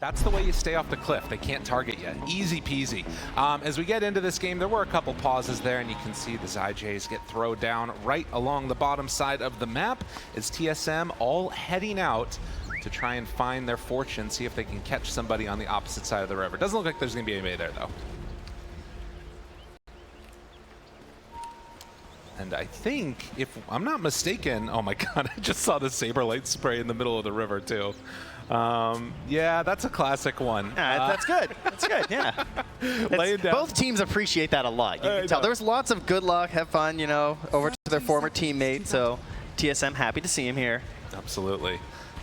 That's the way you stay off the cliff. They can't target yet. Easy peasy. As we get into this game, there were a couple pauses there, and you can see the ZyJs get thrown down right along the bottom side of the map as TSM all heading out to try and find their fortune, see if they can catch somebody on the opposite side of the river. Doesn't look like there's going to be anybody there, though. And I think, if I'm not mistaken, oh my god, I just saw the Saberlight spray in the middle of the river, too. Yeah, that's a classic one. That's good. That's good, yeah. Both teams appreciate that a lot. You can tell. There was lots of good luck, have fun, you know, over to their former teammate. So TSM happy to see him here. Absolutely.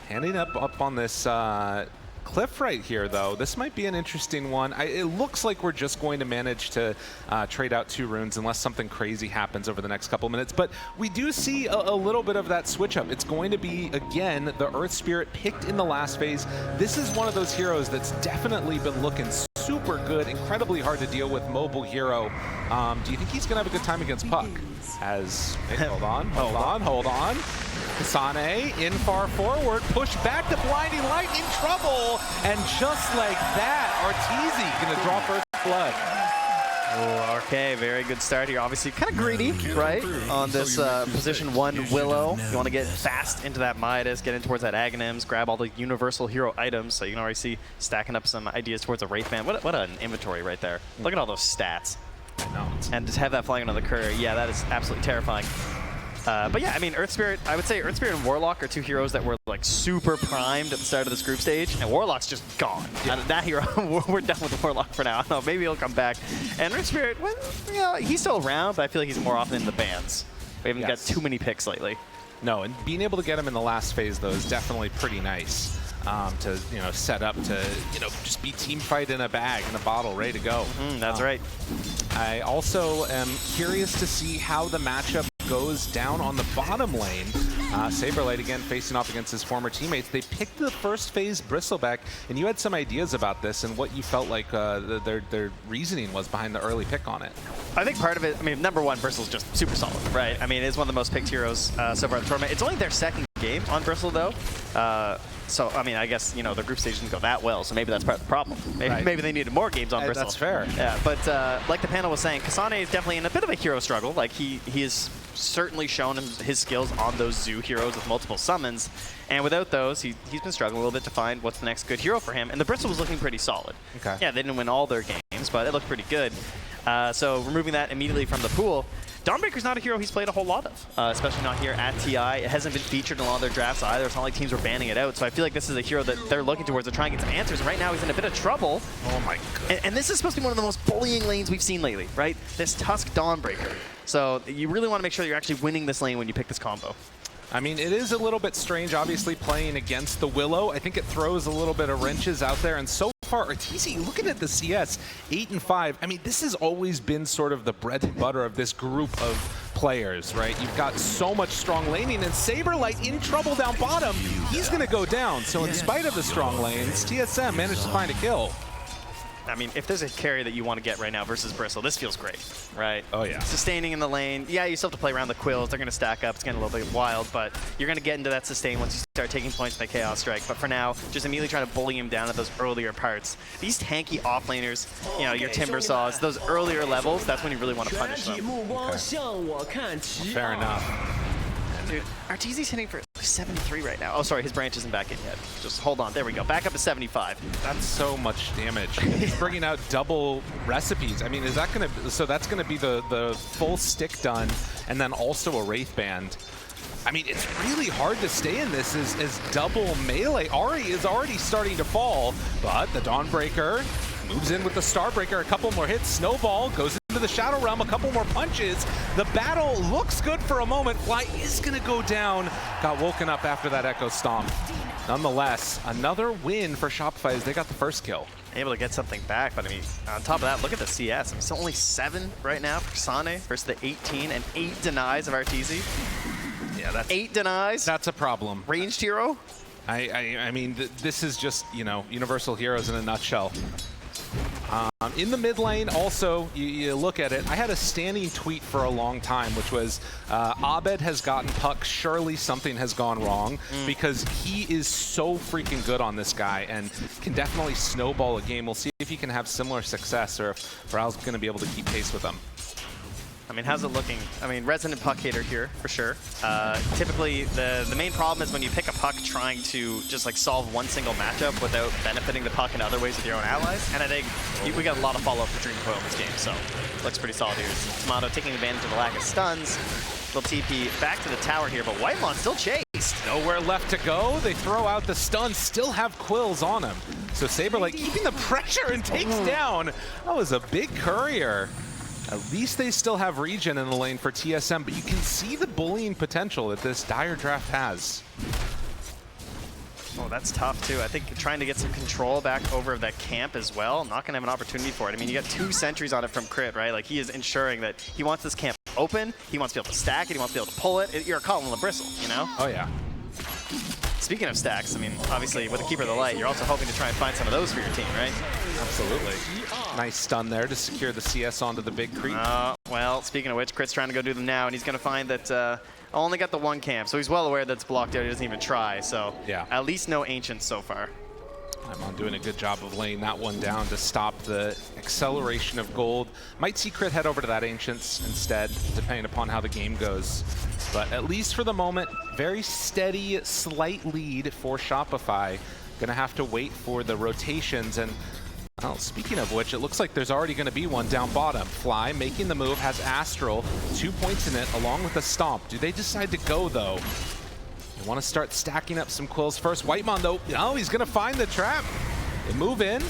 Handing up on this cliff right here, though. This might be an interesting one. It looks like we're just going to manage to trade out 2 runes unless something crazy happens over the next couple minutes. But we do see a little bit of that switch up. It's going to be, again, the Earth Spirit picked in the last phase. This is one of those heroes that's definitely been looking super good, incredibly hard to deal with, mobile hero. Do you think he's going to have a good time against Puck? Hold on. Kasane in far forward, push back to Blinding Light, in trouble, and just like that, Arteezy gonna draw first blood. Oh, okay, very good start here. Obviously kind of greedy, right, on this position 1 Willow. You want to get fast into that Midas, get in towards that Aghanims, grab all the universal hero items, so you can already see stacking up some ideas towards a Wraithband. What an inventory right there. Look at all those stats. I know. And just have that flying under the courier. Yeah, that is absolutely terrifying. But yeah, I mean, Earth Spirit, I would say Earth Spirit and Warlock are 2 heroes that were like super primed at the start of this group stage, and Warlock's just gone. Yeah. That hero, we're done with Warlock for now. I don't know, maybe he'll come back. And Earth Spirit, well, you know, he's still around, but I feel like he's more often in the bans. We haven't got too many picks lately. No, and being able to get him in the last phase, though, is definitely pretty nice. To set up to just be team fight in a bag, in a bottle, ready to go. That's right. I also am curious to see how the matchup goes down on the bottom lane. Saberlight again facing off against his former teammates. They picked the first phase Bristleback, and you had some ideas about this and what you felt like their reasoning was behind the early pick on it. I think part of it, I mean, number 1, Bristle's just super solid, right? I mean, it's one of the most picked heroes so far in the tournament. It's only their 2nd game on Bristle, though. So, I mean, I guess, their group stage didn't go that well, so maybe that's part of the problem. Maybe they needed more games on Bristle. That's fair. Yeah, but like the panel was saying, Kasane is definitely in a bit of a hero struggle. Like, he has certainly shown his skills on those Zoo heroes with multiple summons, and without those, he's been struggling a little bit to find what's the next good hero for him, and the Bristle was looking pretty solid. Okay. Yeah, they didn't win all their games, but it looked pretty good. So removing that immediately from the pool, Dawnbreaker's not a hero he's played a whole lot of, especially not here at TI. It hasn't been featured in a lot of their drafts either. It's not like teams were banning it out. So I feel like this is a hero that they're looking towards to try and get some answers. And right now he's in a bit of trouble. Oh my god. And this is supposed to be one of the most bullying lanes we've seen lately, right? This Tusk Dawnbreaker. So you really want to make sure that you're actually winning this lane when you pick this combo. I mean, it is a little bit strange, obviously, playing against the Willow. I think it throws a little bit of wrenches out there, and so far, Arteezy, looking at the CS, 8-5. I mean, this has always been sort of the bread and butter of this group of players, right? You've got so much strong laning, and Saberlight in trouble down bottom. He's going to go down. So in spite of the strong lanes, TSM managed to find a kill. I mean, if there's a carry that you want to get right now versus Bristle, this feels great, right? Oh, yeah. Sustaining in the lane. Yeah, you still have to play around the quills. They're going to stack up. It's getting a little bit wild, but you're going to get into that sustain once you start taking points by Chaos Strike. But for now, just immediately trying to bully him down at those earlier parts. These tanky offlaners, your Timbersaws, those earlier levels, that's when you really want to punish them. Okay. Fair enough. Dude, Arteezy's hitting for 73 right now. Oh, sorry, his branch isn't back in yet. Just hold on. There we go. Back up to 75. That's so much damage. He's bringing out double recipes. I mean, is that going to... So that's going to be the full stick done, and then also a Wraithband. I mean, it's really hard to stay in this as double melee. Ahri is already starting to fall, but the Dawnbreaker moves in with the Starbreaker. A couple more hits. Snowball goes into the Shadow Realm. A couple more punches. The battle looks good for a moment. Fly is going to go down. Got woken up after that Echo Stomp. Nonetheless, another win for Shopify as they got the first kill. Able to get something back, but I mean, on top of that, look at the CS. I mean, still only 7 right now for Kasane versus the 18 and 8 denies of Arteezy. Yeah, that's 8 denies. That's a problem. Ranged hero. I mean, this is just, universal heroes in a nutshell. In the mid lane, also, you look at it, I had a standing tweet for a long time, which was, Abed has gotten puck, surely something has gone wrong, because he is so freaking good on this guy and can definitely snowball a game. We'll see if he can have similar success or if Brow's going to be able to keep pace with him. I mean, how's it looking? I mean, resident puck hater here, for sure. Typically, the main problem is when you pick a puck trying to just like solve one single matchup without benefiting the puck in other ways with your own allies. And I think we got a lot of follow-up for Dream Coil in this game, so looks pretty solid here. Tomato taking advantage of the lack of stuns. Little TP back to the tower here, but Whitemon still chased. Nowhere left to go. They throw out the stun, still have quills on him. So Saberlight keeping the pressure and takes down. That was a big courier. At least they still have regen in the lane for TSM, but you can see the bullying potential that this dire draft has. Oh, that's tough too. I think trying to get some control back over that camp as well, not gonna have an opportunity for it. I mean, you got 2 sentries on it from Crit, right? Like, he is ensuring that he wants this camp open, he wants to be able to stack it, he wants to be able to pull it. You're a Colin LeBristle, you know? Oh yeah. Speaking of stacks, I mean, obviously with the Keeper of the Light, you're also hoping to try and find some of those for your team, right? Absolutely. Nice stun there to secure the CS onto the big creep. Well, speaking of which, Crit's trying to go do them now, and he's going to find that I only got the 1 camp, so he's well aware that it's blocked out. He doesn't even try, so yeah. At least no Ancients so far. I'm doing a good job of laying that one down to stop the acceleration of gold. Might see Crit head over to that Ancients instead, depending upon how the game goes. But at least for the moment, very steady, slight lead for Shopify. Gonna have to wait for the rotations. And well, speaking of which, it looks like there's already gonna be one down bottom. Fly making the move, has Astral, 2 points in it, along with a Stomp. Do they decide to go though? They want to start stacking up some quills first. Whitemon though, oh, he's gonna find the trap. They move in,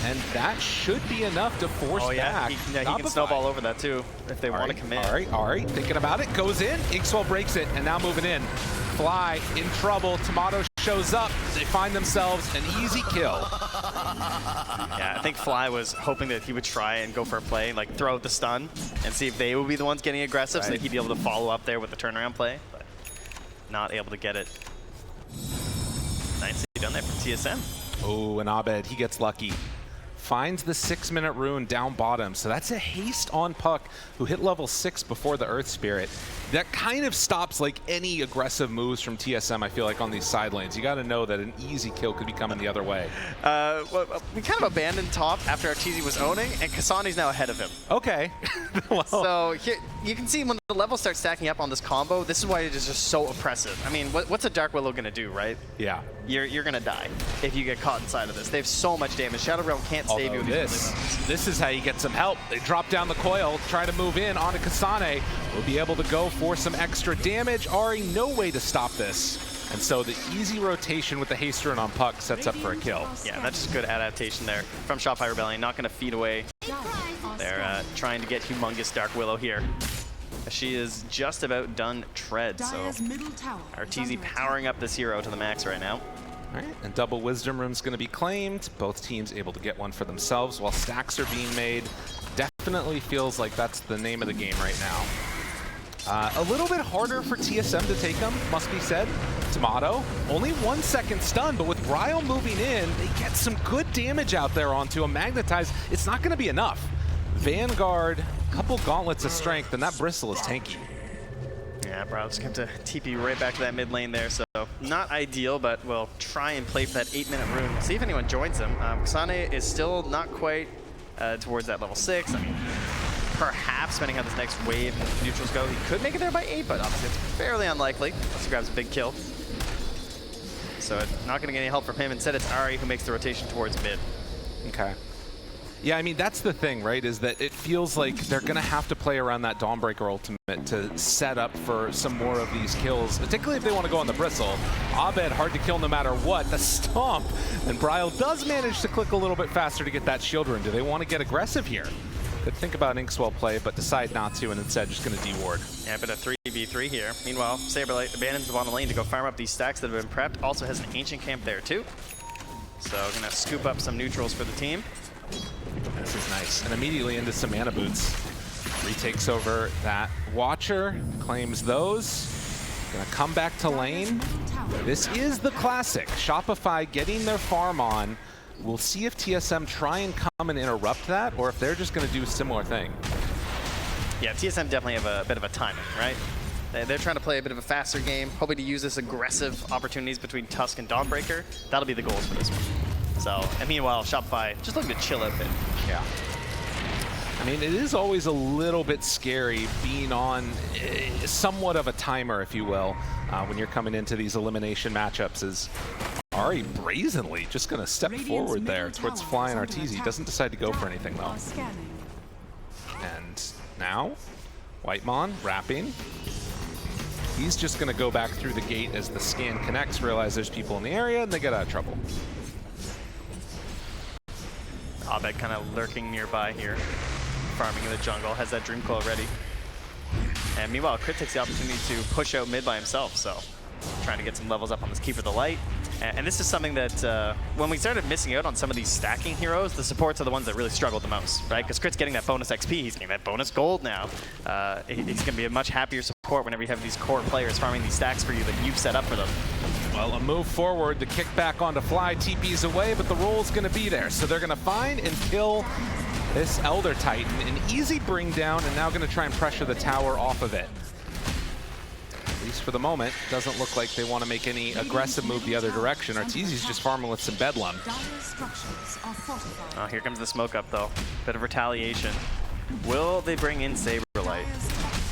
and that should be enough to force back. He can snowball over that too if they want to commit. All right, thinking about it, goes in. Inkswell breaks it, and now moving in. Fly in trouble. Tomato shows up. They find themselves an easy kill. Yeah, I think Fly was hoping that he would try and go for a play, like throw out the stun, and see if they would be the ones getting aggressive, so that he'd be able to follow up there with the turnaround play. But not able to get it. Nicely done there from TSM. Oh, and Abed, he gets lucky. Finds the 6-minute rune down bottom. So that's a haste on Puck, who hit level 6 before the Earth Spirit. That kind of stops like any aggressive moves from TSM, I feel like, on these side lanes. You got to know that an easy kill could be coming the other way. Well, we kind of abandoned top after Arteezy was owning, and Kasani's now ahead of him. Okay. Well. So here, you can see when the levels start stacking up on this combo, this is why it is just so oppressive. I mean, what's a Dark Willow going to do, right? Yeah. You're going to die if you get caught inside of this. They have so much damage. Shadow Realm can't save you with this is how you get some help. They drop down the coil, try to move in onto Kasane. Will be able to go for some extra damage. Ari, no way to stop this. And so the easy rotation with the haste rune on Puck sets up for a kill. Yeah, that's just good adaptation there from Shopify Rebellion. Not going to feed away. They're trying to get humongous Dark Willow here. She is just about done tread, so Arteezy powering up this hero to the max right now. All right, and double Wisdom Rune's going to be claimed. Both teams able to get one for themselves while stacks are being made. Definitely feels like that's the name of the game right now. A little bit harder for TSM to take them, must be said. Tomato, only 1 second stun, but with Ryle moving in, they get some good damage out there onto him. Magnetize, it's not going to be enough. Vanguard, a couple gauntlets of strength, and that Bristle is tanky. Yeah, Brow's going to TP right back to that mid lane there, so not ideal, but we'll try and play for that 8-minute rune. See if anyone joins them. Kasane is still not quite towards that level 6. I mean, perhaps, depending on how this next wave and neutrals go, he could make it there by 8, but obviously it's fairly unlikely unless he grabs a big kill. So not going to get any help from him. Instead, it's Ari who makes the rotation towards mid. Okay. Yeah, I mean, that's the thing, right, is that it feels like they're going to have to play around that Dawnbreaker ultimate to set up for some more of these kills, particularly if they want to go on the Bristle. Abed, hard to kill no matter what. The Stomp, and Bryle does manage to click a little bit faster to get that shield rune. Do they want to get aggressive here? Could think about an Inkswell play, but decide not to, and instead just going to de-ward. Yeah, but a 3v3 here. Meanwhile, Saberlight abandons the bottom lane to go farm up these stacks that have been prepped. Also has an Ancient Camp there, too. So going to scoop up some neutrals for the team. This is nice. And immediately into some mana boots. Retakes over that Watcher, claims those. Gonna come back to lane. This is the classic. Shopify getting their farm on we'll see if TSM try and come and interrupt that, or if they're just going to do a similar thing. Yeah, TSM definitely have a bit of a timing, right? They're trying to play a bit of a faster game, hoping to use this aggressive opportunities between Tusk and Dawnbreaker. That'll be the goals for this one. So, and meanwhile, Shopify just looking to chill out a bit. Yeah. I mean, it is always a little bit scary being on somewhat of a timer, if you will, when you're coming into these elimination matchups. Is Ari brazenly just going to step forward there towards Fly and Arteezy. Doesn't decide to go for anything, though. And now, Whitemon wrapping. He's just going to go back through the gate as the scan connects, realize there's people in the area, and they get out of trouble. Abed kind of lurking nearby here, farming in the jungle, has that Dream Coil ready. And meanwhile, Crit takes the opportunity to push out mid by himself, so trying to get some levels up on this Keeper of the Light. And this is something that, when we started missing out on some of these stacking heroes, the supports are the ones that really struggled the most, right? Because Crit's getting that bonus XP, he's getting that bonus gold now. He's going to be a much happier support whenever you have these core players farming these stacks for you that you've set up for them. Well, a move forward, the kickback onto Fly, TP's away, but the roll's going to be there. So they're going to find and kill this Elder Titan. An easy bring down, and now going to try and pressure the tower off of it. At least for the moment, doesn't look like they want to make any aggressive move the other direction. Arteezy's just farming with some Bedlam. Oh, here comes the smoke up, though. Bit of retaliation. Will they bring in Saberlight?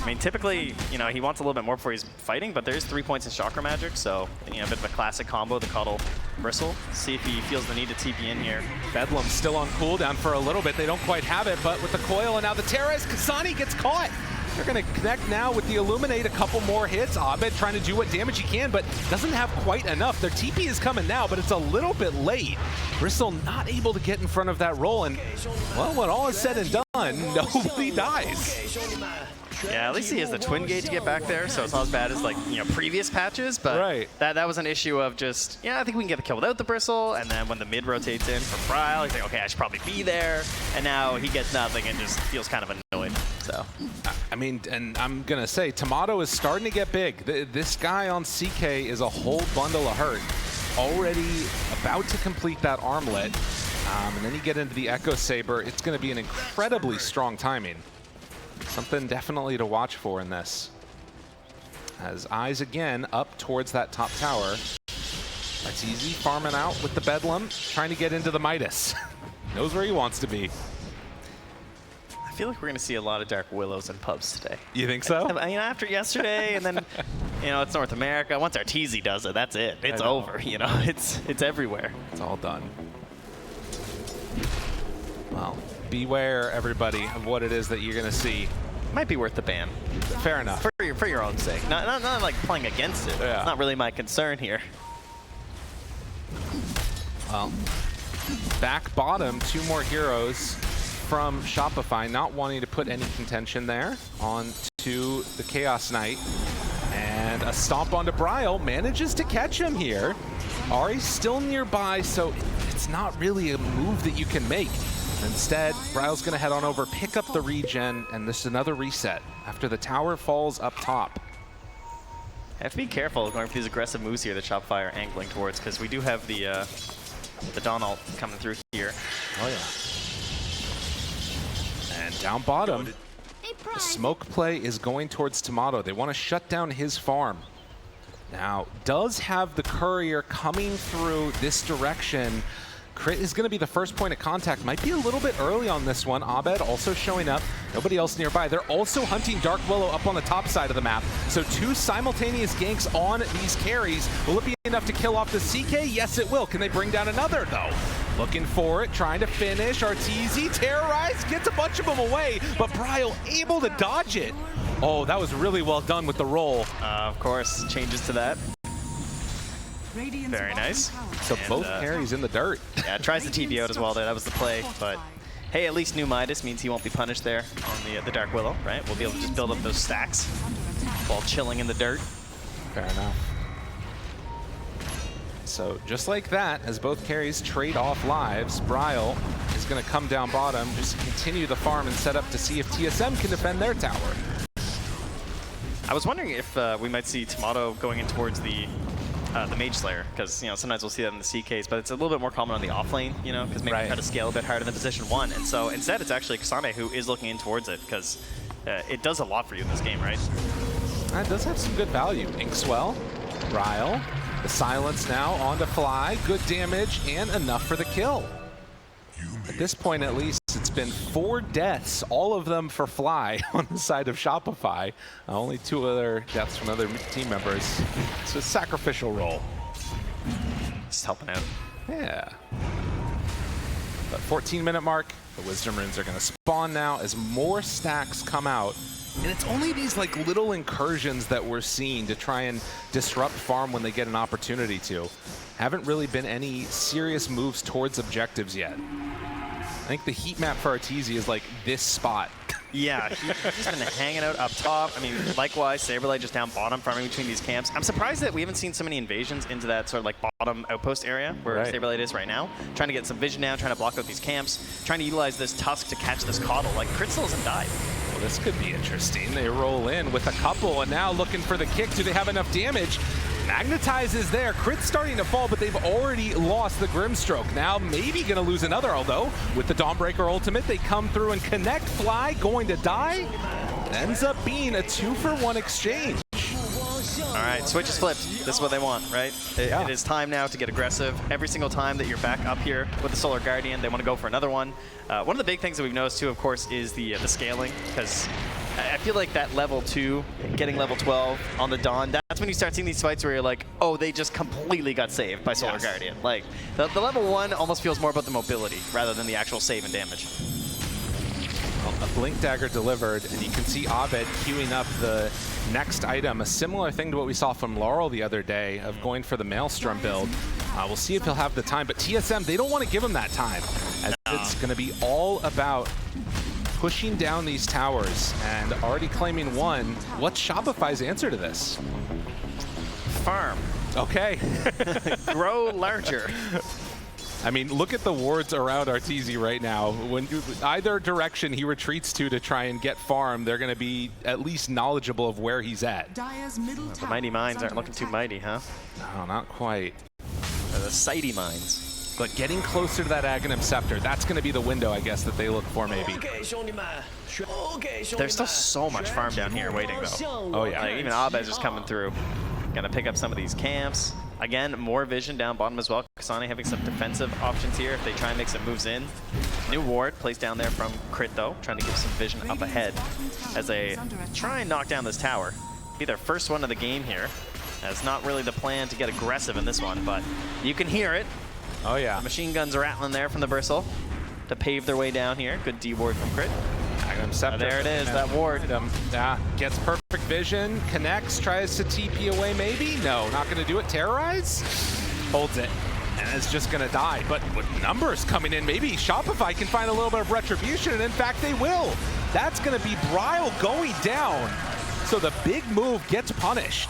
I mean, typically, you know, he wants a little bit more before he's fighting, but there's 3 points in Chakra Magic, so, you know, a bit of a classic combo, the Cuddle Bristle. See if he feels the need to TP in here. Bedlam still on cooldown for a little bit. They don't quite have it, but with the coil and now the Terrace, Kasani gets caught. They're going to connect now with the Illuminate, a couple more hits. Abed trying to do what damage he can, but doesn't have quite enough. Their TP is coming now, but it's a little bit late. Bristle not able to get in front of that roll, and, well, when all is said and done, nobody dies. Yeah, at least he has the Twin Gate to get back there, so it's not as bad as, like, you know, previous patches, but that was an issue of just, yeah, I think we can get the kill without the Bristle, and then when the mid rotates in for Bryle, he's like, okay, I should probably be there, and now he gets nothing and just feels kind of annoyed, so. I mean, and I'm going to say, Tomato is starting to get big. This guy on CK is a whole bundle of hurt. Already about to complete that armlet, and then you get into the Echo Saber. It's going to be an incredibly strong timing. Something definitely to watch for in this. As eyes again up towards that top tower. That's easy, farming out with the Bedlam, trying to get into the Midas. Knows where he wants to be. I feel like we're going to see a lot of Dark Willows in pubs today. You think so? I mean, after yesterday, and then, you know, it's North America. Once Arteezy does it, that's it. It's over, you know. It's everywhere. It's all done. Well, beware, everybody, of what it is that you're going to see. Might be worth the ban. Fair enough. For your own sake. Not like playing against it. Yeah. It's not really my concern here. Well, back bottom, 2 more heroes from Shopify, not wanting to put any contention there on to the Chaos Knight. And a stomp onto Bryle, manages to catch him here. Ari's still nearby, so it's not really a move that you can make. Instead, Bryle's going to head on over, pick up the regen, and this is another reset after the tower falls up top. Have to be careful going for these aggressive moves here that Shopify are angling towards, because we do have the Dawn ult coming through here. Oh, yeah. And down bottom, the smoke play is going towards Tomato. They want to shut down his farm. Now, does have the courier coming through this direction. Crit is going to be the first point of contact. Might be a little bit early on this one. Abed also showing up. Nobody else nearby. They're also hunting Dark Willow up on the top side of the map. So 2 simultaneous ganks on these carries. Will it be enough to kill off the CK? Yes, it will. Can they bring down another, though? Looking for it, trying to finish. Arteezy, Terrorize, gets a bunch of them away, but Bryle able to dodge it. Oh, that was really well done with the roll. Of course, changes to that. Very nice. So both carries in the dirt. Yeah, tries the TP out as well there. That was the play, but hey, at least new Midas means he won't be punished there on the Dark Willow, right? We'll be able to just build up those stacks while chilling in the dirt. Fair enough. So just like that, as both carries trade off lives, Bryle is going to come down bottom, just continue the farm and set up to see if TSM can defend their tower. I was wondering if we might see Tomato going in towards the the Mage Slayer, because sometimes we'll see that in the CKs, but it's a little bit more common on the off lane, because maybe try to scale a bit harder than position 1. And so instead, it's actually Kasane who is looking in towards it, because it does a lot for you in this game, right? That does have some good value. Inkswell, Ryle, the silence now on the fly, good damage, and enough for the kill. At this point, at least, it's been 4 deaths, all of them for Fly on the side of Shopify. Only 2 other deaths from other team members. It's a sacrificial role. Just helping out. Yeah. But 14-minute mark, the Wisdom Runes are going to spawn now as more stacks come out. And it's only these little incursions that we're seeing to try and disrupt farm when they get an opportunity to. Haven't really been any serious moves towards objectives yet. I think the heat map for Arteezy is this spot. Yeah, he's been hanging out up top. I mean, likewise, Saberlight just down bottom, farming between these camps. I'm surprised that we haven't seen so many invasions into that sort of bottom outpost area where Saberlight is right now. Trying to get some vision now, trying to block out these camps, trying to utilize this Tusk to catch this Coddle. Crit still hasn't died. Well, this could be interesting. They roll in with a couple and now looking for the kick. Do they have enough damage? Magnetize is there. Crit's starting to fall, but they've already lost the Grimstroke. Now maybe going to lose another, although with the Dawnbreaker ultimate, they come through and connect. Fly going to die. Ends up being a 2-for-1 exchange. All right, switch is flipped. This is what they want, right? It is time now to get aggressive. Every single time that you're back up here with the Solar Guardian, they want to go for another one. One of the big things that we've noticed too, of course, is the scaling, because I feel like that level 2, getting level 12 on the Dawn, that's when you start seeing these fights where you're like, oh, they just completely got saved by Solar Guardian. The level 1 almost feels more about the mobility rather than the actual save and damage. A Blink Dagger delivered, and you can see Abed queuing up the next item. A similar thing to what we saw from Laurel the other day of going for the Maelstrom build. We'll see if he'll have the time, but TSM, they don't want to give him that time. As it's going to be all about pushing down these towers and already claiming 1. What's Shopify's answer to this? Farm. Okay. Grow larger. I mean, look at the wards around Arteezy right now. When either direction he retreats to try and get farm, they're going to be at least knowledgeable of where he's at. The mighty mines aren't looking too mighty, huh? No, not quite. The sighty mines. But getting closer to that Aghanim Scepter, that's going to be the window, I guess, that they look for maybe. There's still so much farm down here waiting, though. Oh, yeah. Even Abed's just coming through. Gonna pick up some of these camps. Again, more vision down bottom as well. Kasane having some defensive options here if they try and make some moves in. New ward placed down there from Crit, though, trying to give some vision up ahead as they try and knock down this tower. Be their first one of the game here. That's not really the plan to get aggressive in this one, but you can hear it. Oh, yeah. The machine guns rattling there from the Bristle to pave their way down here. Good D ward from Crit. There it is, that ward. Gets perfect vision, connects, tries to TP away maybe. No, not going to do it. Terrorize, holds it, and is just going to die. But with numbers coming in, maybe Shopify can find a little bit of retribution, and in fact they will. That's going to be Bryle going down. So the big move gets punished.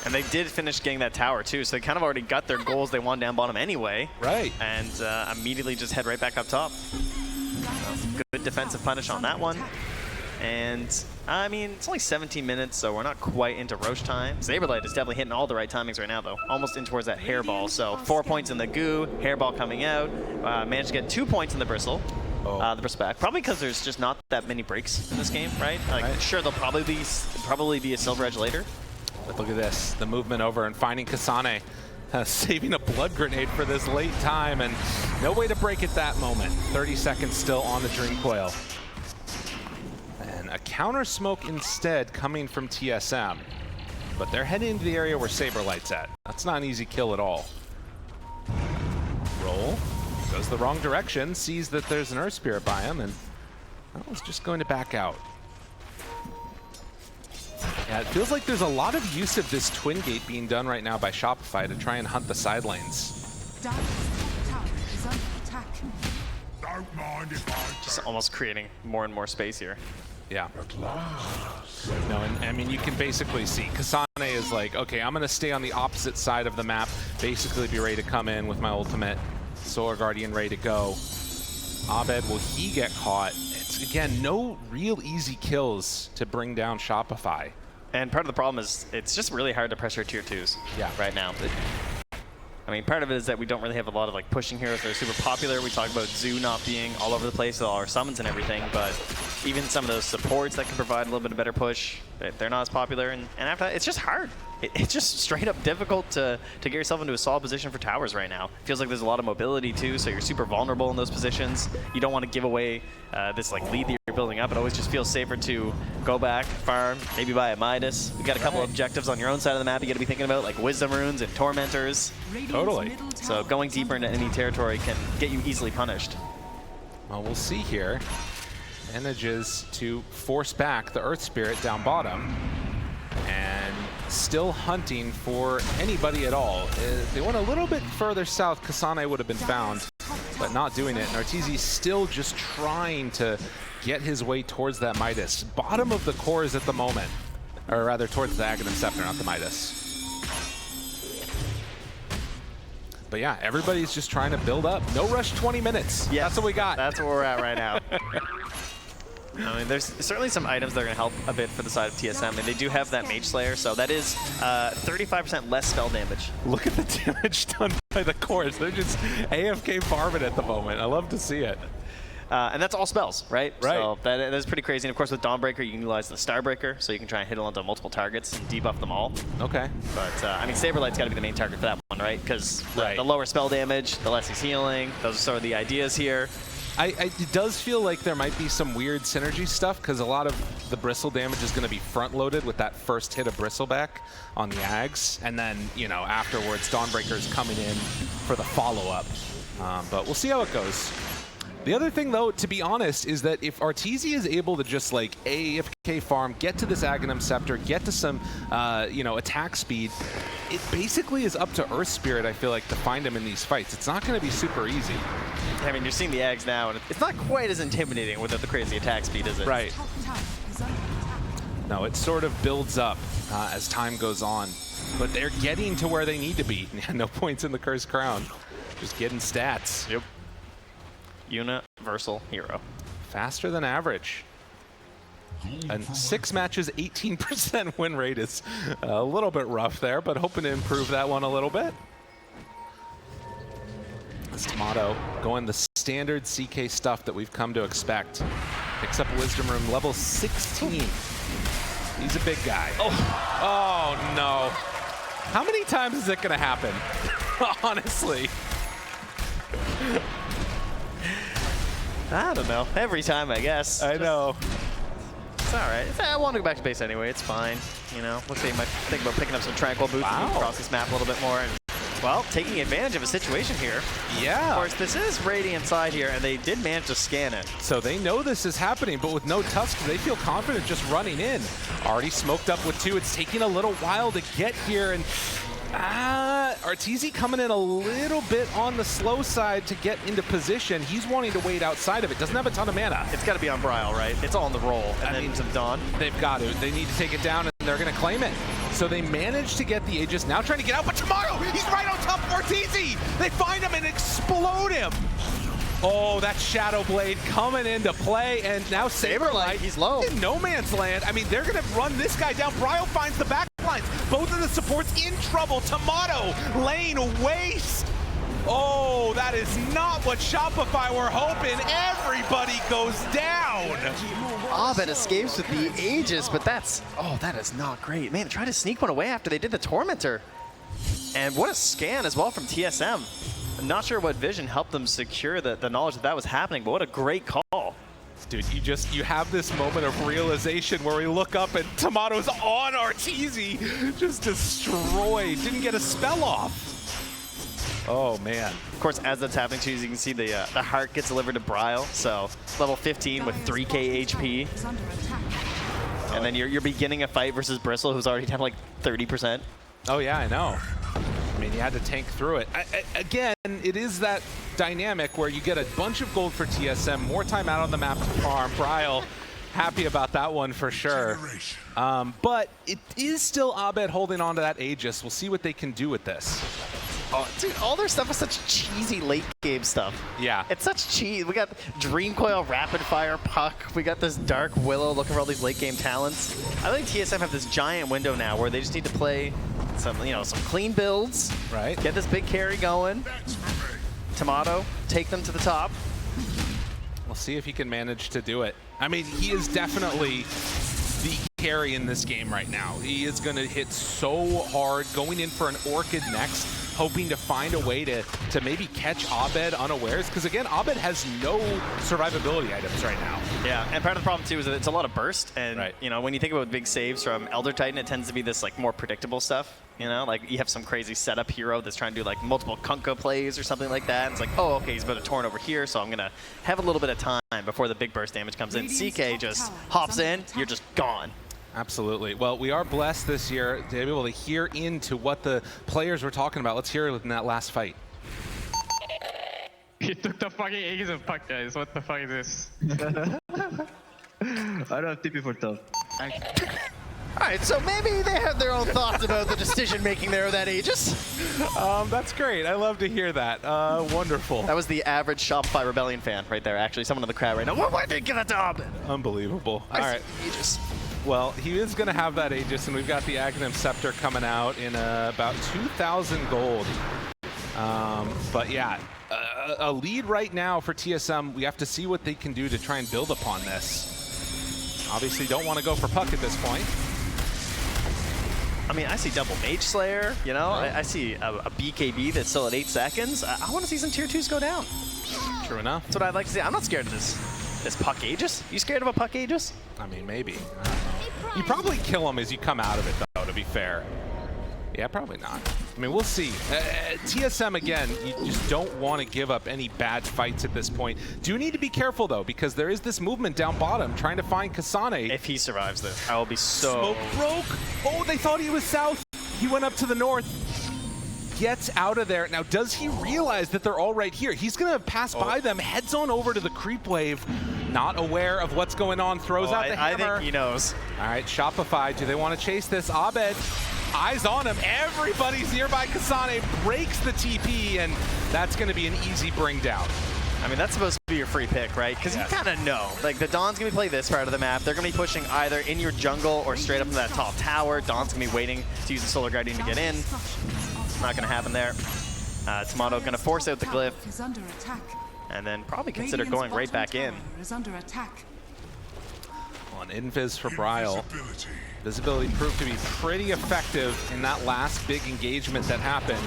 And they did finish getting that tower too, so they kind of already got their goals they want down bottom anyway. Right. And immediately just head right back up top. Good defensive punish on that one. And, I mean, it's only 17 minutes, so we're not quite into Roche time. Saberlight is definitely hitting all the right timings right now, though. Almost in towards that hairball. So 4 points in the goo, hairball coming out. Managed to get 2 points in the bristle. The bristle back. Probably because there's just not that many breaks in this game, right? Sure, there'll probably be a silver edge later. But look at this, the movement over and finding Kasane. Saving a blood grenade for this late time, and no way to break at that moment. 30 seconds still on the Dream Coil. And a counter smoke instead coming from TSM. But they're heading into the area where Saberlight's at. That's not an easy kill at all. Roll, goes the wrong direction, sees that there's an Earth Spirit by him, and that was just going to back out. Yeah, it feels like there's a lot of use of this Twin Gate being done right now by Shopify to try and hunt the side lanes. Just almost creating more and more space here. Yeah. No, and I mean, you can basically see Kasane is like, okay, I'm going to stay on the opposite side of the map, basically be ready to come in with my ultimate. Solar Guardian ready to go. Abed, will he get caught? It's, again, no real easy kills to bring down Shopify. And part of the problem is it's just really hard to pressure tier 2s right now. I mean, part of it is that we don't really have a lot of like pushing heroes that are super popular. We talk about Zoo not being all over the place with all our summons and everything, but even some of those supports that can provide a little bit of better push, they're not as popular. And after that, it's just hard. It's just straight up difficult to get yourself into a solid position for towers right now. Feels like there's a lot of mobility too, so you're super vulnerable in those positions. You don't want to give away this like lead that you're building up. It always just feels safer to go back, farm, maybe buy a Midas. We got a couple of objectives on your own side of the map you got to be thinking about, like Wisdom Runes and Tormentors. Totally. So going deeper into enemy territory can get you easily punished. Well, we'll see here. Manages to force back the Earth Spirit down bottom, and still hunting for anybody at all. They went a little bit further south, Kasane would have been found, but not doing it. And Arteezy still just trying to get his way towards that Midas. Bottom of the cores at the moment, or rather towards the Aghanim Scepter, not the Midas. But yeah, everybody's just trying to build up. No rush 20 minutes. Yeah, that's what we got. That's where we're at right now. I mean, there's certainly some items that are going to help a bit for the side of TSM, and they do have that Mage Slayer, so that is 35% less spell damage. Look at the damage done by the cores. They're just AFK farming at the moment. I love to see it. And that's all spells, right? Right. So that's pretty crazy. And of course, with Dawnbreaker, you can utilize the Starbreaker, so you can try and hit onto multiple targets and debuff them all. Okay. But, I mean, Saberlight's got to be the main target for that one, right? Because the lower spell damage, the less he's healing. Those are sort of the ideas here. It does feel like there might be some weird synergy stuff, because a lot of the Bristle damage is going to be front-loaded with that first hit of Bristleback on the Ags, and then, you know, afterwards, Dawnbreaker's coming in for the follow-up. But we'll see how it goes. The other thing, though, to be honest, is that if Arteezy is able to just, like, AFK farm, get to this Aghanim Scepter, get to some, you know, attack speed, it basically is up to Earth Spirit, I feel like, to find him in these fights. It's not going to be super easy. I mean, you're seeing the Ags now, and it's not quite as intimidating without the crazy attack speed, is it? Right. No, it sort of builds up as time goes on. But they're getting to where they need to be. No points in the Cursed Crown. Just getting stats. Yep. Universal hero. Faster than average. And 6 matches, 18% win rate is a little bit rough there, but hoping to improve that one a little bit. This Tomato going the standard CK stuff that we've come to expect. Picks up Wisdom Rune, level 16. He's a big guy. Oh no. How many times is it gonna happen? Honestly. I don't know. Every time, I guess. I know. It's all right. I want to go back to base anyway. It's fine. You know, looks like you might think about picking up some Tranquil Boots and move across this map a little bit more. And, well, taking advantage of a situation here. Yeah. Of course, this is Radiant side here, and they did manage to scan it. So they know this is happening, but with no Tusk, they feel confident just running in. Already smoked up with 2. It's taking a little while to get here, and Arteezy coming in a little bit on the slow side to get into position. He's wanting to wait outside of it. Doesn't have a ton of mana. It's got to be on Bryle, right? It's all on the roll. And then some Dawn. They've got to. They need to take it down, and they're going to claim it. So they managed to get the Aegis. Now trying to get out, but tomorrow he's right on top of Arteezy. They find him and explode him. Oh, that Shadow Blade coming into play, and now Saberlight, he's low. In no man's land. I mean, they're going to run this guy down. Bryle finds the back lines. Both of the supports in trouble. Tomato laying waste. Oh, that is not what Shopify were hoping. Everybody goes down. Abed escapes with the Aegis, but that is not great. Man, try to sneak one away after they did the Tormentor. And what a scan as well from TSM. I'm not sure what vision helped them secure the knowledge that was happening, but what a great call. Dude, you have this moment of realization where we look up and Tomato's on Arteezy, just destroyed, didn't get a spell off. Oh man. Of course, as that's happening too, as you can see the heart gets delivered to Bryle, so level 15 with 3k HP. And then you're beginning a fight versus Bristle, who's already down like 30%. Oh yeah, I know. I mean, you had to tank through it. Again, it is that dynamic where you get a bunch of gold for TSM, more time out on the map to farm. Bryle, happy about that one for sure. But it is still Abed holding on to that Aegis. We'll see what they can do with this. Oh, dude, all their stuff is such cheesy late game stuff. Yeah. It's such cheese. We got Dream Coil, Rapid Fire, Puck. We got this Dark Willow looking for all these late game talents. I think TSM have this giant window now where they just need to play some, some clean builds. Right. Get this big carry going. Tomato, take them to the top. We'll see if he can manage to do it. I mean, he is definitely the carry in this game right now. He is going to hit so hard, going in for an Orchid next, hoping to find a way to maybe catch Abed unawares, because again, Abed has no survivability items right now. Yeah, and part of the problem too is that it's a lot of burst, and right. when you think about big saves from Elder Titan, it tends to be this like more predictable stuff. Like you have some crazy setup hero that's trying to do like multiple Kunkka plays or something like that. And it's like, oh, okay, he's about to torn over here, so I'm gonna have a little bit of time before the big burst damage comes in. CK just hops in, you're just gone. Absolutely. Well, we are blessed this year to be able to hear into what the players were talking about. Let's hear it in that last fight. He took the fucking ages of puck, guys. What the fuck is this? I don't have TP for top. All right, so maybe they have their own thoughts about the decision making there of that Aegis. That's great. I love to hear that. Wonderful. That was the average Shopify Rebellion fan right there. Actually, someone in the crowd right now. Why did they give that to Abed? Unbelievable. All right. Aegis. Well, he is going to have that Aegis, and we've got the Aghanim Scepter coming out in about 2,000 gold. But yeah, a lead right now for TSM. We have to see what they can do to try and build upon this. Obviously, don't want to go for Puck at this point. I mean, I see double Mage Slayer, Right. I see a BKB that's still at 8 seconds. I want to see some tier 2s go down. True enough. That's what I'd like to see. I'm not scared of this Puck Aegis. You scared of a Puck Aegis? I mean, maybe. I don't know. You probably kill him as you come out of it, though, to be fair. Yeah, probably not. I mean, we'll see. TSM, again, you just don't want to give up any bad fights at this point. Do need to be careful, though, because there is this movement down bottom trying to find Kasane. If he survives this, I will be so... Smoke broke. Oh, they thought he was south. He went up to the north. Gets out of there. Now, does he realize that they're all right here? He's going to pass by them, heads on over to the creep wave, not aware of what's going on, throws out the hammer. I think he knows. All right, Shopify, do they want to chase this? Abed, eyes on him. Everybody's nearby. Kasane breaks the TP, and that's going to be an easy bring down. I mean, that's supposed to be your free pick, right? Because Yes. you kind of know. Like, the Dawn's going to play this part of the map. They're going to be pushing either in your jungle or straight up in that top tower. Dawn's going to be waiting to use the Solar Guardian to get in. Not going to happen there. Tomato going to force out the glyph. And then probably consider going right back in. On Invis for Bryle. Visibility proved to be pretty effective in that last big engagement that happened.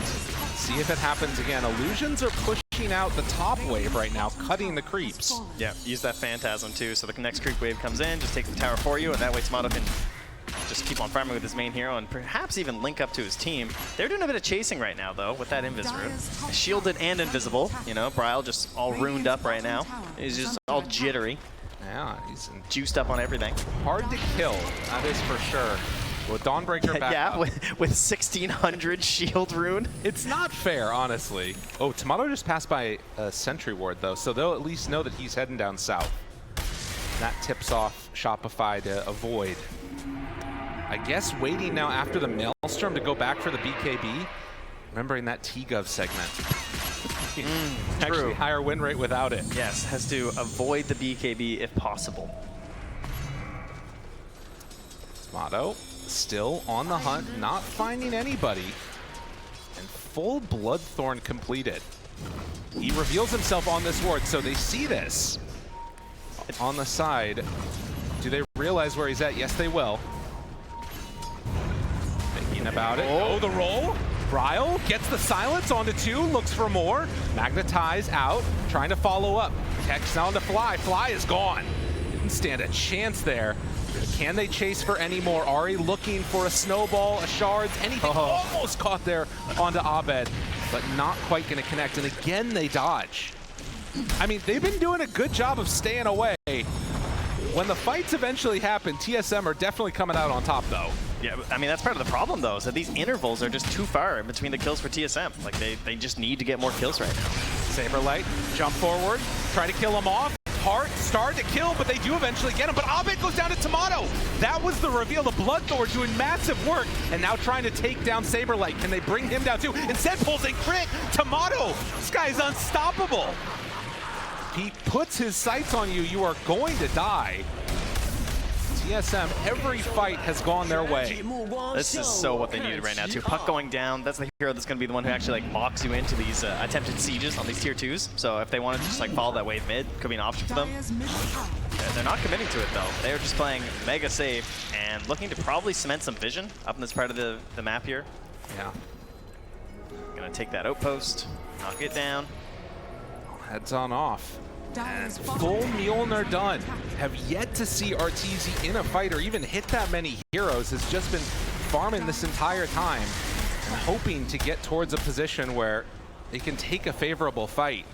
See if it happens again. Illusions are pushing out the top wave right now, cutting the creeps. Yeah, use that Phantasm too. So the next creep wave comes in, just takes the tower for you, and that way Tomato can just keep on farming with his main hero and perhaps even link up to his team. They're doing a bit of chasing right now, though, with that Invis rune. Shielded and invisible. Bryle just all ruined up right now. He's just all jittery. Yeah, he's Juiced up on everything. hard to kill, that is for sure. With Dawnbreaker back Yeah, up. with 1,600 shield rune. It's not fair, honestly. Oh, Tomato just passed by a sentry ward, though, so they'll at least know that he's heading down south. That tips off Shopify to avoid. I guess waiting now after the Maelstrom to go back for the BKB. Remembering that T-Gov segment. Actually, higher win rate without it. Yes, has to avoid the BKB if possible. Tomato still on the hunt, not finding anybody. And full Bloodthorn completed. He reveals himself on this ward, so they see this. On the side. Do they realize where he's at? Yes, they will. Thinking about it. Oh, the roll. Bryle gets the silence onto 2, looks for more. Magnetize out, trying to follow up. Text now to Fly. Fly is gone. Didn't stand a chance there. Can they chase for any more? Ari looking for a snowball, a shards, anything. Almost caught there onto Abed, but not quite going to connect. And again, they dodge. I mean, they've been doing a good job of staying away. When the fights eventually happen, TSM are definitely coming out on top, though. Yeah, I mean, that's part of the problem, though, is that these intervals are just too far in between the kills for TSM. Like, they just need to get more kills right now. Saberlight, jump forward, try to kill him off. Heart started to kill, but they do eventually get him. But Abed goes down to Tomato. That was the reveal. The Bloodthorn doing massive work, and now trying to take down Saberlight. Can they bring him down too? Instead pulls a crit. Tomato, this guy is unstoppable. He puts his sights on you, you are going to die. TSM, every fight has gone their way. This is so what they needed right now too. Puck going down, that's the hero that's going to be the one who actually like locks you into these attempted sieges on these tier 2s. So if they want to just like follow that wave mid, could be an option for them. They're not committing to it though. They're just playing mega safe and looking to probably cement some vision up in this part of the map here. Yeah. Gonna take that outpost, knock it down. Heads on off. And full Mjolnir done. Have yet to see Arteezy in a fight or even hit that many heroes. Has just been farming this entire time and hoping to get towards a position where they can take a favorable fight.